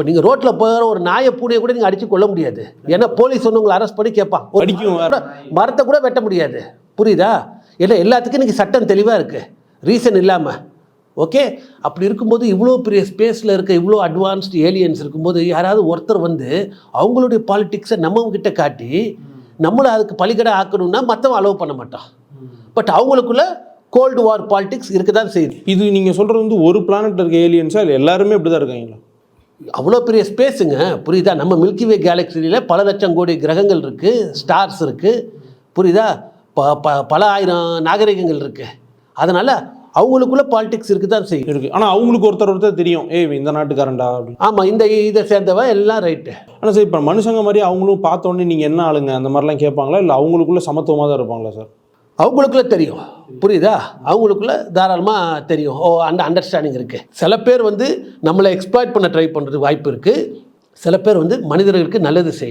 இப்போ நீங்கள் ரோட்டில் போகிற ஒரு நாயை பூனையை கூட நீங்கள் அடித்து கொள்ள முடியாது. ஏன்னா போலீஸ் ஒன்று உங்களை அரெஸ்ட் பண்ணி கேட்பான். மரத்தை கூட வெட்ட முடியாது. புரியுதா? ஏன்னா எல்லாத்துக்கும் இன்றைக்கி சட்டம் தெளிவாக இருக்குது, ரீசன் இல்லாமல். ஓகே, அப்படி இருக்கும்போது இவ்வளோ பெரிய ஸ்பேஸில் இருக்க இவ்வளோ அட்வான்ஸ்டு ஏலியன்ஸ் இருக்கும்போது யாராவது ஒருத்தர் வந்து அவங்களுடைய பாலிட்டிக்ஸை நம்மகிட்ட காட்டி நம்மளை அதுக்கு பலிகடை ஆக்கணும்னா மற்றவன் அலோவ் பண்ண மாட்டான். பட் அவங்களுக்குள்ள கோல்டு வார் பாலிடிக்ஸ் இருக்க தான் செய்யுது. இது நீங்கள் சொல்கிறது வந்து ஒரு பிளானட் இருக்க ஏலியன்ஸா இல்லை எல்லாருமே இப்படி தான் இருக்காங்களா? அவ்வளோ பெரிய ஸ்பேஸுங்க, புரியுதா? நம்ம மில்கிவே கேலக்சியில் பல லட்சம் கோடி கிரகங்கள் இருக்குது, ஸ்டார்ஸ் இருக்குது, புரியுதா? பல ஆயிரம் நாகரிகங்கள் இருக்குது. அதனால் அவங்களுக்குள்ள பாலிடிக்ஸ் இருக்குது தான் செய்யும் இருக்குது. ஆனால் அவங்களுக்கு ஒருத்தர் தெரியும், இந்த நாட்டுக்காரண்டா அப்படி. ஆமாம், இதை சேர்ந்தவன் எல்லாம் ரைட்டு. ஆனால் சார் இப்போ மனுஷங்க மாதிரி அவங்களும் பார்த்தோன்னே நீங்கள் என்ன ஆளுங்க அந்த மாதிரிலாம் கேட்பாங்களா, இல்லை அவங்களுக்குள்ள சமத்துவமாக தான் இருப்பாங்களா சார்? அவங்களுக்குள்ள தெரியும், புரியுதா? அவங்களுக்குள்ள தாராளமாக தெரியும். அந்த அண்டர்ஸ்டாண்டிங் இருக்குது. சில பேர் வந்து நம்மளை எக்ஸ்ப்ளாய்ட் பண்ண ட்ரை பண்ணுறதுக்கு வாய்ப்பு இருக்குது. சில பேர் வந்து மனிதர்களுக்கு நல்லது செய்யணும்.